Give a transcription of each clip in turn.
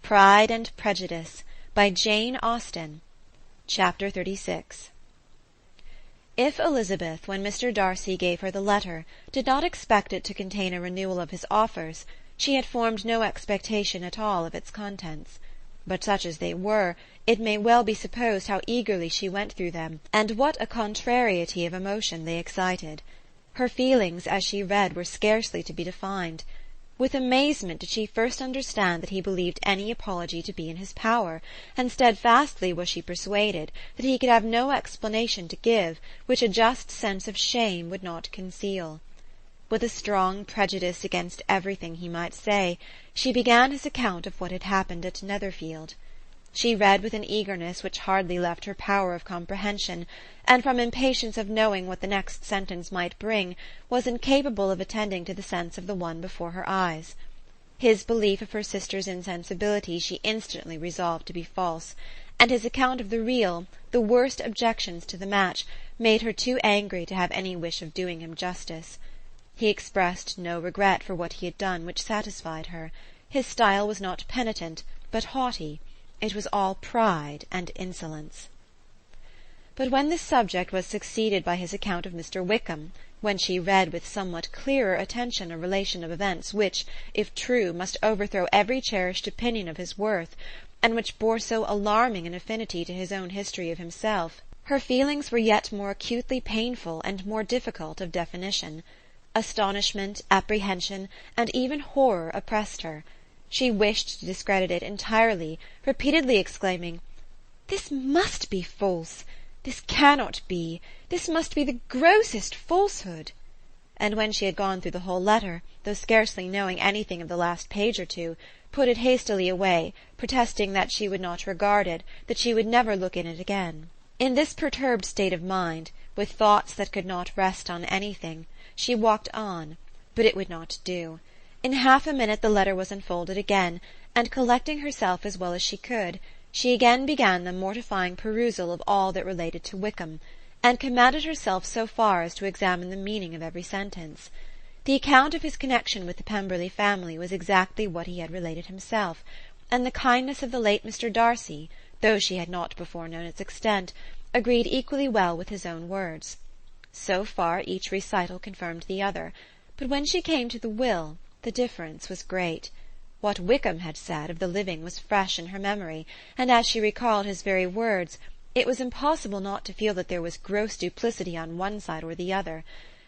Pride and Prejudice by Jane Austen. Chapter 36. If Elizabeth, when Mr. Darcy gave her the letter, did not expect it to contain a renewal of his offers, she had formed no expectation at all of its contents. But such as they were, it may well be supposed how eagerly she went through them, and what a contrariety of emotion they excited. Her feelings, as she read, were scarcely to be defined. With amazement did she first understand that he believed any apology to be in his power, and steadfastly was she persuaded that he could have no explanation to give which a just sense of shame would not conceal. With a strong prejudice against everything he might say, she began his account of what had happened at Netherfield. She read with an eagerness which hardly left her power of comprehension, and from impatience of knowing what the next sentence might bring, was incapable of attending to the sense of the one before her eyes. His belief of her sister's insensibility she instantly resolved to be false, and his account of the real, the worst objections to the match, made her too angry to have any wish of doing him justice. He expressed no regret for what he had done which satisfied her. His style was not penitent, but haughty. It was all pride and insolence. But when this subject was succeeded by his account of Mr. Wickham, when she read with somewhat clearer attention a relation of events which, if true, must overthrow every cherished opinion of his worth, and which bore so alarming an affinity to his own history of himself, her feelings were yet more acutely painful and more difficult of definition. Astonishment, apprehension, and even horror oppressed her. She wished to discredit it entirely, repeatedly exclaiming, "This must be false! This cannot be! This must be the grossest falsehood!" And when she had gone through the whole letter, though scarcely knowing anything of the last page or two, put it hastily away, protesting that she would not regard it, that she would never look in it again. In this perturbed state of mind, with thoughts that could not rest on anything, she walked on, but it would not do. In half a minute the letter was unfolded again, and collecting herself as well as she could, she again began the mortifying perusal of all that related to Wickham, and commanded herself so far as to examine the meaning of every sentence. The account of his connection with the Pemberley family was exactly what he had related himself, and the kindness of the late Mr. Darcy, though she had not before known its extent, agreed equally well with his own words. So far each recital confirmed the other, but when she came to the will, the difference was great. What Wickham had said of the living was fresh in her memory, and as she recalled his very words, it was impossible not to feel that there was gross duplicity on one side or the other,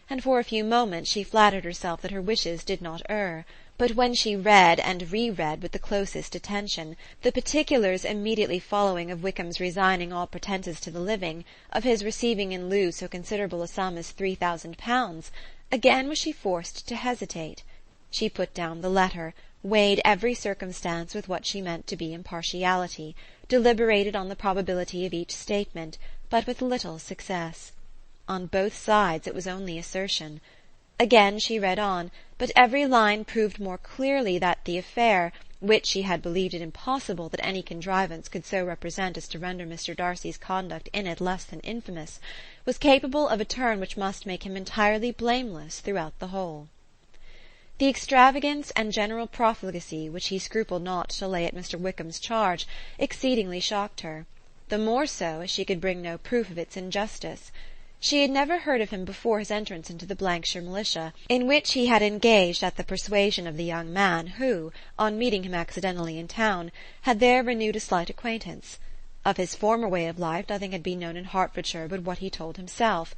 and for a few moments she flattered herself that her wishes did not err. But when she read and re-read with the closest attention the particulars immediately following of Wickham's resigning all pretences to the living, of his receiving in lieu so considerable a sum as £3,000, again was she forced to hesitate. She put down the letter, weighed every circumstance with what she meant to be impartiality, deliberated on the probability of each statement, but with little success. On both sides it was only assertion. Again she read on, but every line proved more clearly that the affair, which she had believed it impossible that any contrivance could so represent as to render Mr. Darcy's conduct in it less than infamous, was capable of a turn which must make him entirely blameless throughout the whole. The extravagance and general profligacy which he scrupled not to lay at Mr. Wickham's charge exceedingly shocked her, the more so as she could bring no proof of its injustice. She had never heard of him before his entrance into the Blankshire militia, in which he had engaged at the persuasion of the young man who, on meeting him accidentally in town, had there renewed a slight acquaintance. Of his former way of life nothing had been known in Hertfordshire but what he told himself.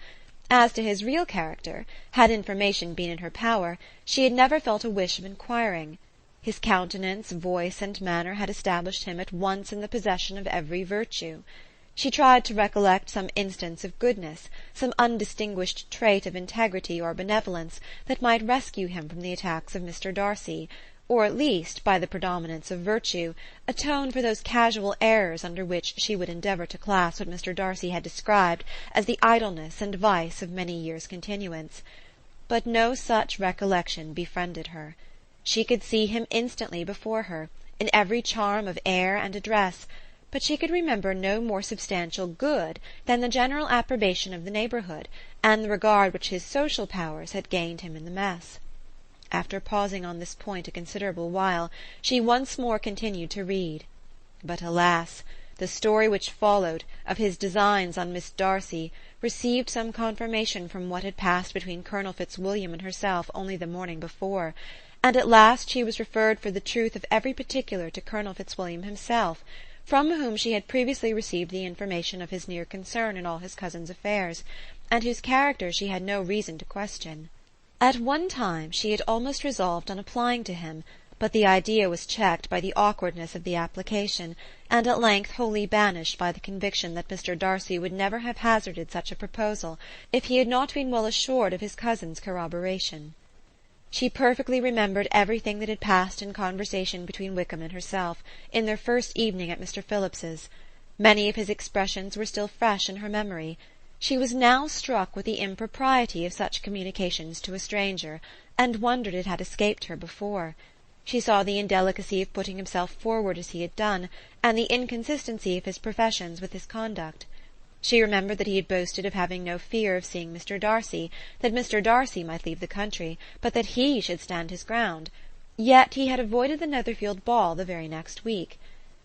As to his real character, had information been in her power, she had never felt a wish of inquiring. His countenance, voice, and manner had established him at once in the possession of every virtue. She tried to recollect some instance of goodness, some undistinguished trait of integrity or benevolence, that might rescue him from the attacks of Mr. Darcy, or at least, by the predominance of virtue, atone for those casual errors under which she would endeavour to class what Mr. Darcy had described as the idleness and vice of many years' continuance. But no such recollection befriended her. She could see him instantly before her, in every charm of air and address, but she could remember no more substantial good than the general approbation of the neighbourhood, and the regard which his social powers had gained him in the mess. After pausing on this point a considerable while, she once more continued to read. But alas! the story which followed, of his designs on Miss Darcy, received some confirmation from what had passed between Colonel Fitzwilliam and herself only the morning before, and at last she was referred for the truth of every particular to Colonel Fitzwilliam himself, from whom she had previously received the information of his near concern in all his cousin's affairs, and whose character she had no reason to question. At one time she had almost resolved on applying to him, but the idea was checked by the awkwardness of the application, and at length wholly banished by the conviction that Mr. Darcy would never have hazarded such a proposal if he had not been well assured of his cousin's corroboration. She perfectly remembered everything that had passed in conversation between Wickham and herself, in their first evening at Mr. Phillips's. Many of his expressions were still fresh in her memory. She was now struck with the impropriety of such communications to a stranger, and wondered it had escaped her before. She saw the indelicacy of putting himself forward as he had done, and the inconsistency of his professions with his conduct. She remembered that he had boasted of having no fear of seeing Mr. Darcy, that Mr. Darcy might leave the country, but that he should stand his ground. Yet he had avoided the Netherfield ball the very next week.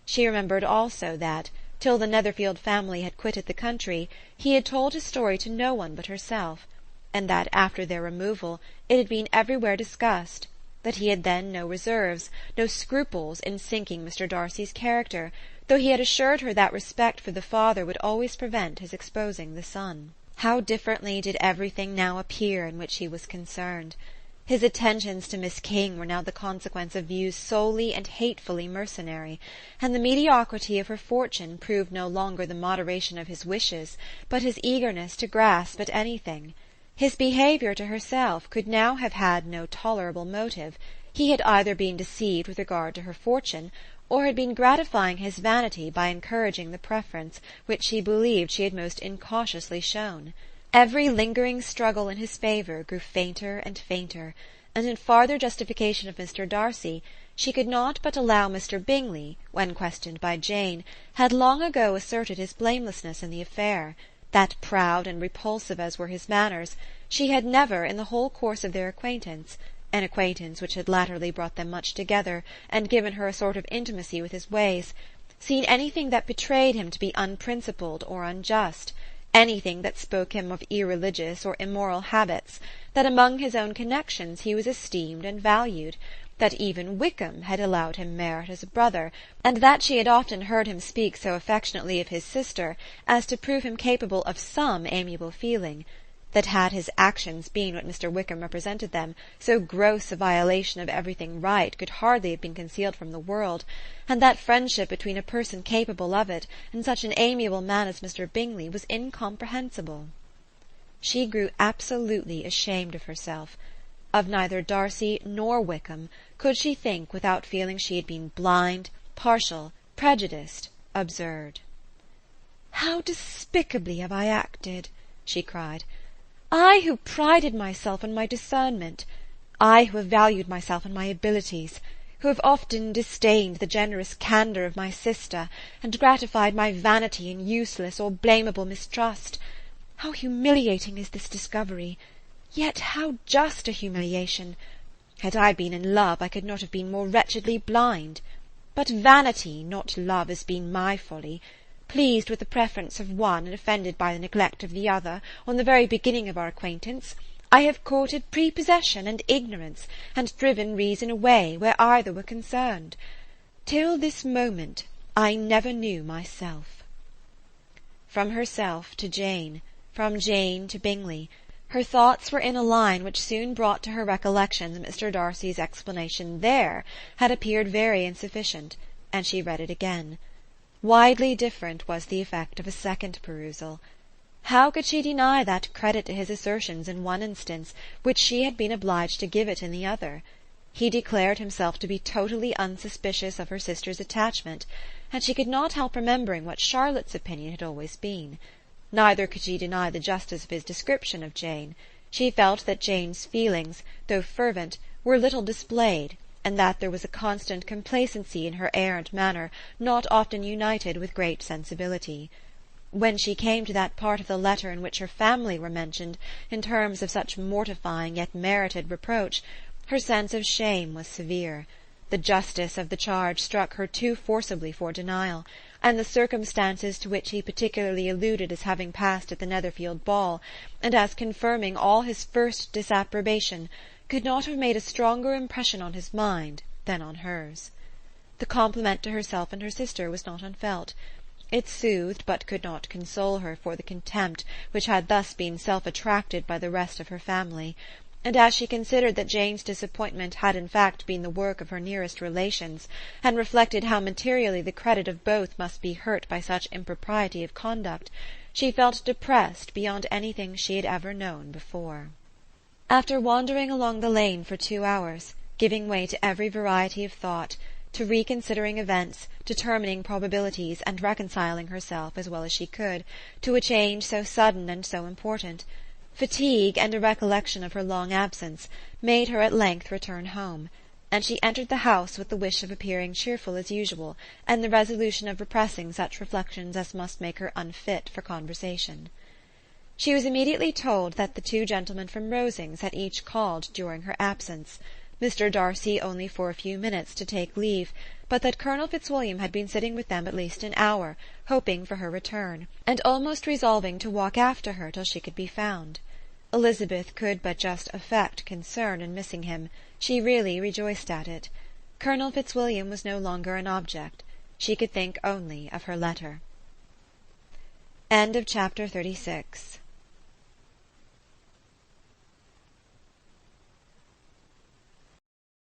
She remembered also that, till the Netherfield family had quitted the country, he had told his story to no one but herself, and that after their removal it had been everywhere discussed, that he had then no reserves, no scruples in sinking Mr. Darcy's character, though he had assured her that respect for the father would always prevent his exposing the son. How differently did everything now appear in which he was concerned! His attentions to Miss King were now the consequence of views solely and hatefully mercenary, and the mediocrity of her fortune proved no longer the moderation of his wishes, but his eagerness to grasp at anything. His behaviour to herself could now have had no tolerable motive. He had either been deceived with regard to her fortune, or had been gratifying his vanity by encouraging the preference which she believed she had most incautiously shown. Every lingering struggle in his favour grew fainter and fainter, and in farther justification of Mr. Darcy, she could not but allow Mr. Bingley, when questioned by Jane, had long ago asserted his blamelessness in the affair, that proud and repulsive as were his manners, she had never, in the whole course of their acquaintance, an acquaintance which had latterly brought them much together, and given her a sort of intimacy with his ways, seen anything that betrayed him to be unprincipled or unjust, anything that spoke him of irreligious or immoral habits, that among his own connections he was esteemed and valued, that even Wickham had allowed him merit as a brother, and that she had often heard him speak so affectionately of his sister as to prove him capable of some amiable feeling, that had his actions been what Mr. Wickham represented them, so gross a violation of everything right could hardly have been concealed from the world, and that friendship between a person capable of it and such an amiable man as Mr. Bingley was incomprehensible. She grew absolutely ashamed of herself. Of neither Darcy nor Wickham could she think without feeling she had been blind, partial, prejudiced, absurd. "How despicably have I acted!" she cried. "I who prided myself on my discernment, I who have valued myself on my abilities, who have often disdained the generous candour of my sister, and gratified my vanity in useless or blamable mistrust. How humiliating is this discovery! Yet how just a humiliation! Had I been in love, I could not have been more wretchedly blind. But vanity, not love, has been my folly. Pleased with the preference of one, and offended by the neglect of the other, on the very beginning of our acquaintance, I have courted prepossession and ignorance, and driven reason away where either were concerned. Till this moment I never knew myself." From herself to Jane, from Jane to Bingley, her thoughts were in a line which soon brought to her recollection that Mr. Darcy's explanation there had appeared very insufficient, and she read it again. Widely different was the effect of a second perusal. How could she deny that credit to his assertions in one instance, which she had been obliged to give it in the other? He declared himself to be totally unsuspicious of her sister's attachment, and she could not help remembering what Charlotte's opinion had always been. Neither could she deny the justice of his description of Jane. She felt that Jane's feelings, though fervent, were little displayed, and that there was a constant complacency in her air and manner not often united with great sensibility. When she came to that part of the letter in which her family were mentioned in terms of such mortifying yet merited reproach, Her sense of shame was severe. The justice of the charge struck her too forcibly for denial, and the circumstances to which he particularly alluded as having passed at the Netherfield ball, and as confirming all his first disapprobation, could not have made a stronger impression on his mind than on hers. The compliment to herself and her sister was not unfelt. It soothed but could not console her for the contempt which had thus been self-attracted by the rest of her family, and as she considered that Jane's disappointment had in fact been the work of her nearest relations, and reflected how materially the credit of both must be hurt by such impropriety of conduct, she felt depressed beyond anything she had ever known before. After wandering along the lane for 2 hours, giving way to every variety of thought, to reconsidering events, determining probabilities, and reconciling herself, as well as she could, to a change so sudden and so important, fatigue and a recollection of her long absence made her at length return home, and she entered the house with the wish of appearing cheerful as usual, and the resolution of repressing such reflections as must make her unfit for conversation. She was immediately told that the 2 gentlemen from Rosings had each called during her absence, Mr. Darcy only for a few minutes to take leave, but that Colonel Fitzwilliam had been sitting with them at least an hour, hoping for her return, and almost resolving to walk after her till she could be found. Elizabeth could but just affect concern in missing him. She really rejoiced at it. Colonel Fitzwilliam was no longer an object. She could think only of her letter. End of chapter 36.